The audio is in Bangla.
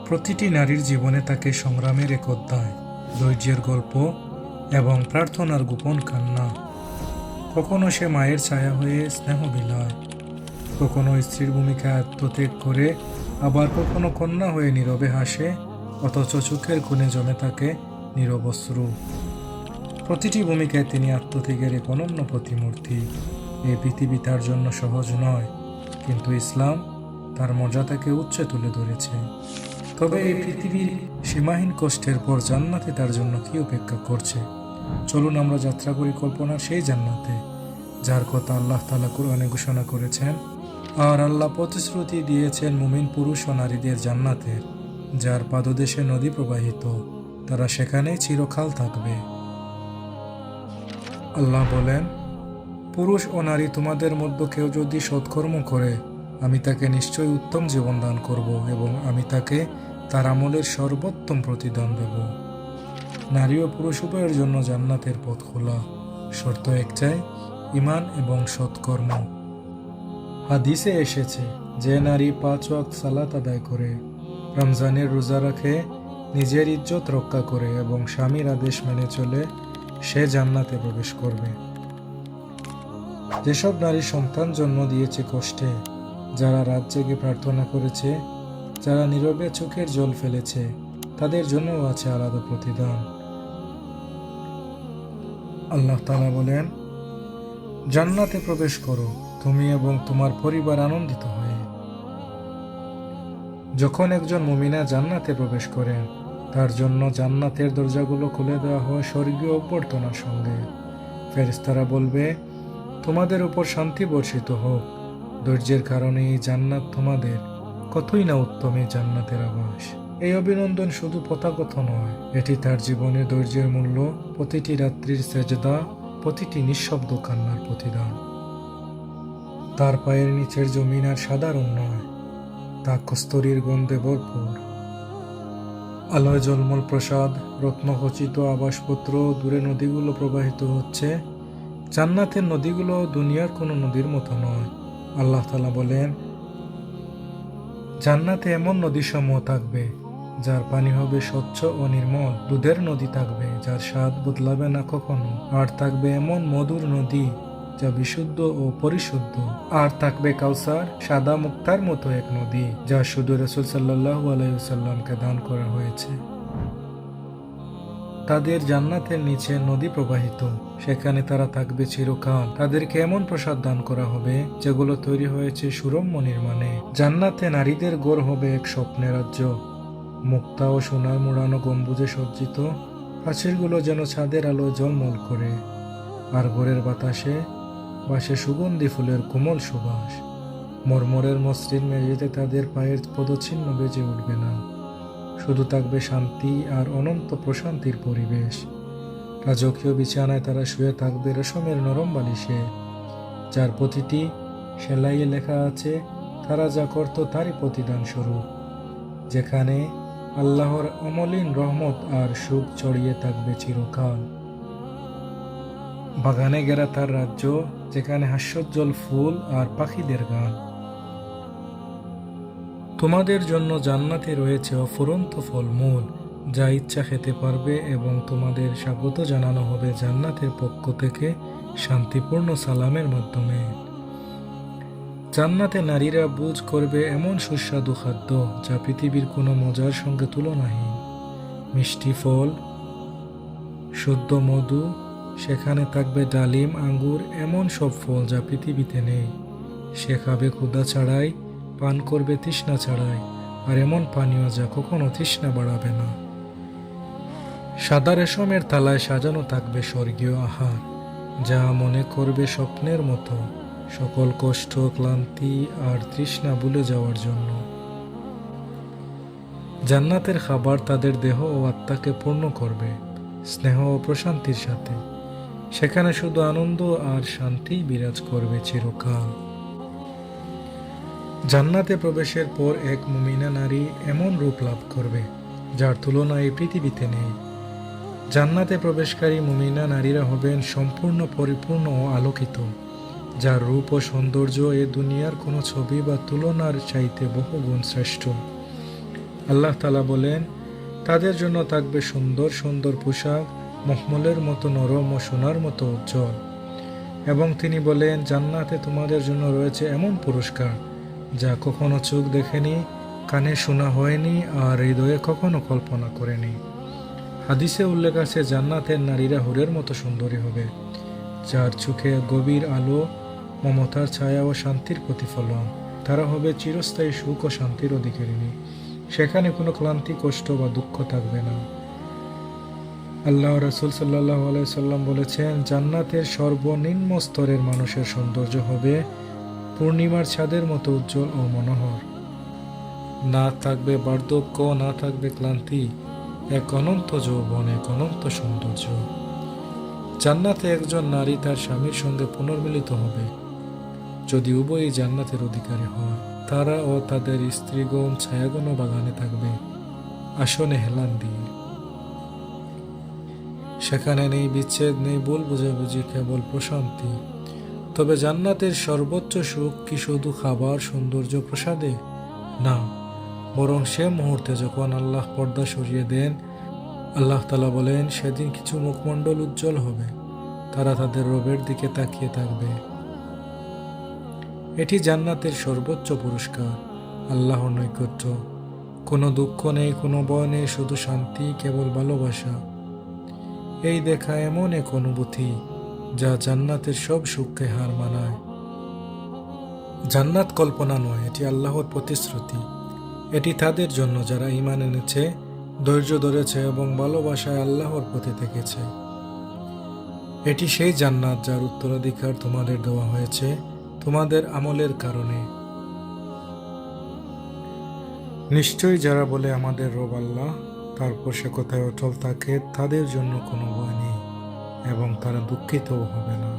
প্রতিটি নারীর জীবনে থাকে সংগ্রামের এক অধ্যায়, ধৈর্যের গল্প এবং প্রার্থনার গোপন কান্না। কখনো সে মায়ের ছায়া হয়ে স্নেহ বিলায়, কখনো স্ত্রীর ভূমিকায় আত্মত্যাগ করে, আবার কখনো কন্যা হয়ে নীরবে হাসে, অথচ চোখের কোণে জমে থাকে নীরব অশ্রু। প্রতিটি ভূমিকায় তিনি আত্মত্যাগের এক অনন্য প্রতিমূর্তি। এই পৃথিবী তার জন্য সহজ নয়, কিন্তু ইসলাম তার মর্যাদাকে উচ্চে তুলে ধরেছে। তবে এই পৃথিবীর সীমাহীন কষ্টের পর জান্নাতে তার জন্য কি অপেক্ষা করছে? চলুন আমরা যাত্রা করি কল্পনার সেই জান্নাতে, যার কথা আল্লাহ তাআলা কুরআনে ঘোষণা করেছেন। আর আল্লাহ প্রতিশ্রুতি দিয়েছেন মুমিন পুরুষ ও নারীদের জান্নাতের, যার পাদদেশে নদী প্রবাহিত, তারা সেখানে চিরকাল থাকবে। আল্লাহ বলেন, পুরুষ ও নারী তোমাদের মধ্যে কেউ যদি সৎকর্ম করে, আমি তাকে নিশ্চয়ই উত্তম জীবন দান করব এবং আমি তাকে তার আমলের সর্বোত্তম প্রতিদান দেব। নারী ও পুরুষ উভয়ের জন্য জান্নাতের পথ খোলা, শর্ত একটাই, ঈমান এবং সৎকর্ম। হাদিসে এসেছে, যে নারী 5 ওয়াক্ত সালাত আদায় করে, রমজানের রোজা রাখে, নিজের ইজ্জত রক্ষা করে এবং স্বামীর আদেশ মেনে চলে, সে জান্নাতে প্রবেশ করবে। যেসব নারী সন্তান জন্ম দিয়েছে কষ্টে, যারা রাত জেগে প্রার্থনা করেছে, যারা নীরবে চোখের জল ফেলেছে, তাদের জন্যও আছে আলাদা প্রতিদান। আল্লাহ তাআলা বলেন, জান্নাতে প্রবেশ করো তুমি এবং তোমার পরিবার আনন্দিত হয়ে। যখন একজন মুমিনা জান্নাতে প্রবেশ করেন, তার জন্য জান্নাতের দরজাগুলো খুলে দেওয়া হয় স্বর্গীয় অভ্যর্থনার সঙ্গে। ফেরেশতারা বলবে, তোমাদের উপর শান্তি বর্ষিত হোক, ধৈর্যের কারণে এই জান্নাত তোমাদের, কতই না উত্তম এই জান্নাতের আবাস। এই অভিনন্দন শুধু পতাগত নয়, এটি তার জীবনের ধৈর্যের মূল্য, প্রতিটি রাত্রির সেজদা, প্রতিটি নিঃশব্দ কান্নার প্রতিদান। তার পায়ের নিচের জমিন আর সাধারণ নয়, তা কস্তরীর গন্ধে ভরপুর। আলোয় জলমল প্রসাদ, রত্নখচিত আবাসপত্র, দূরে নদীগুলো প্রবাহিত হচ্ছে। জান্নাতের নদীগুলো দুনিয়ার কোনো নদীর মতো নয়। আল্লাহ তাআলা বলেন, জান্নাতে এমন নদীসমূহ থাকবে যার পানি হবে স্বচ্ছ ও নির্মল, দুধের নদী থাকবে যার স্বাদ বদলাবে না কখনো, আর থাকবে এমন মধুর নদী যা বিশুদ্ধ ও পরিশুদ্ধ, আর থাকবে কাউসার, সাদা মুক্তার মতো এক নদী, যা শুধু রাসূল সাল্লাল্লাহু আলাইহি ওয়াসাল্লামকে দান করা হয়েছে। তাদের জান্নাতের নিচে নদী প্রবাহিত, সেখানে তারা থাকবে চিরকাল। তাদেরকে এমন প্রসাদ দান করা হবে যেগুলো তৈরি হয়েছে সুরম্য নির্মাণে। জান্নাতে নারীদের গড় হবে এক স্বপ্নের রাজ্য, মুক্তা ও সোনার মোড়ানো গম্বুজে সজ্জিত। প্রাচীরগুলো যেন ছাদের আলোয় ঝলমল করে, আর ঘরের বাতাসে বাসে সুগন্ধি ফুলের কোমল সুবাস। মরমরের মসৃণ মেঝেতে তাদের পায়ের পদচিহ্ন বেজে উঠবে না, শুধু থাকবে শান্তি আর অনন্ত প্রশান্তির পরিবেশ। রাজকীয় বিছানায় তারা শুয়ে থাকবে রেশমের নরম বালিশে, যার প্রতিটি সেলাইয়ে লেখা আছে তারা যা করত তারই প্রতিদান স্বরূপ। যেখানে আল্লাহর অমলিন রহমত আর সুখ ছড়িয়ে থাকবে চিরকাল। বাগানে ঘেরা তার রাজ্য, যেখানে হাস্যোজ্জ্বল ফুল আর পাখিদের গান। তোমাদের জন্য জান্নাতে রয়েছে অফুরন্ত ফলমূল, যা ইচ্ছা খেতে পারবে, এবং তোমাদের স্বাগত জানানো হবে জান্নাতের পক্ষ থেকে শান্তিপূর্ণ সালামের মাধ্যমে। জান্নাতে নারীরা বুঝ করবে এমন সুস্বাদু খাদ্য যা পৃথিবীর কোনো মজার সঙ্গে তুলনাহীন। মিষ্টি ফল, শুদ্ধ মধু, সেখানে থাকবে ডালিম, আঙ্গুর, এমন সব ফল যা পৃথিবীতে নেই। সে খাবে ক্ষুধা ছাড়াই, পান করবে তৃষ্ণা ছাড়াই, আর এমন পানীয় যা কখনো তৃষ্ণা বাড়াবে না। সাদা রেশমের থালায় সাজানো থাকবে স্বর্গীয় আহার, যা মনে করবে স্বপ্নের মতো, সকল কষ্ট, ক্লান্তি আর তৃষ্ণা ভুলে যাওয়ার জন্য। জান্নাতের খাবার তাদের দেহ ও আত্মাকে পূর্ণ করবে, স্নেহ ও প্রশান্তির সাথে। সেখানে শুধু আনন্দ আর শান্তিই বিরাজ করবে চিরকাল। জান্নাতে প্রবেশের পর এক মুমিনা নারী এমন রূপ লাভ করবে যার তুলনা এই পৃথিবীতে নেই। জান্নাতে প্রবেশকারী মুমিনা নারীরা হবেন সম্পূর্ণ পরিপূর্ণ ও আলোকিত, যার রূপ ও সৌন্দর্য এ দুনিয়ার কোনো ছবি বা তুলনার চাইতে বহুগুণ শ্রেষ্ঠ। আল্লাহ তাআলা বলেন, তাদের জন্য থাকবে সুন্দর সুন্দর পোশাক, মখমলের মতো নরম ও সোনার মতো উজ্জ্বল। এবং তিনি বলেন, জান্নাতে তোমাদের জন্য রয়েছে এমন পুরস্কার যা কখনো চোখ দেখেনি, কানে শোনা হয়নি, আর হৃদয়ে কখনো কল্পনা করেনি। হাদিসে উল্লেখ আছে, জান্নাতের নারীরা হুরের মতো সুন্দরী হবে, যার চোখে গভীর আলো, মমতার ছায়া ও শান্তির প্রতিফলন। তারা হবে চিরস্থায়ী সুখ ও শান্তির অধিকারিণী। সেখানে কোনো ক্লান্তি, কষ্ট বা দুঃখ থাকবে না। আল্লাহ রাসূল সাল্লাল্লাহু আলাইহি সাল্লাম বলেছেন, জান্নাতের সর্বনিম্ন স্তরের মানুষের সৌন্দর্য হবে পূর্ণিমার ছাদের মতো উজ্জ্বল ও মনোহর। না থাকবে বার্ধক্য, না থাকবে ক্লান্তি, এক অনন্ত যৌবন, এক অনন্ত সৌন্দর্য। জান্নাতে একজন নারী তার স্বামীর সঙ্গে পুনর্মিলিত হবে যদি উভয়ই জান্নাতের অধিকারী হয়। তারা ও তাদের স্ত্রীগণ ছায়াঘন বাগানে থাকবে, আসনে হেলান দিয়ে। সেখানে নেই বিচ্ছেদ, নেই ভুল বুঝাবুঝি, কেবল প্রশান্তি। তবে জান্নাতের সর্বোচ্চ সুখ কি শুধু খাবার, সৌন্দর্য, প্রসাদে? না, বরং সে মুহূর্তে যখন আল্লাহ পর্দা সরিয়ে দেন, আল্লাহ তাআলা বলেন, সেদিন কিছু মুখমণ্ডল উজ্জ্বল হবে, তারা তাদের রবের দিকে তাকিয়ে থাকবে। এটি জান্নাতের সর্বোচ্চ পুরস্কার, আল্লাহর নৈকট্য। কোনো দুঃখ নেই, কোনো ভয় নেই, শুধু শান্তি, কেবল ভালোবাসা। এই দেখা এমন এক অনুভূতি যা জান্নাতের সব সুখকে হার মানায়। জান্নাত কল্পনা নয়, এটি আল্লাহর প্রতিশ্রুতি। এটি তাদের জন্য যারা ঈমান এনেছে, ধৈর্য ধরেছে এবং ভালোবাসায় আল্লাহর প্রতি থেকেছে। এটি সেই জান্নাত যার উত্তরাধিকার তোমাদের দেওয়া হয়েছে তোমাদের আমলের কারণে। নিশ্চয়ই যারা বলে আমাদের রব আল্লাহ, তারপর সে কথায় অটল থাকে, তাদের জন্য কোনো ভয় নেই এবং তারা দুঃখিতও হবে না।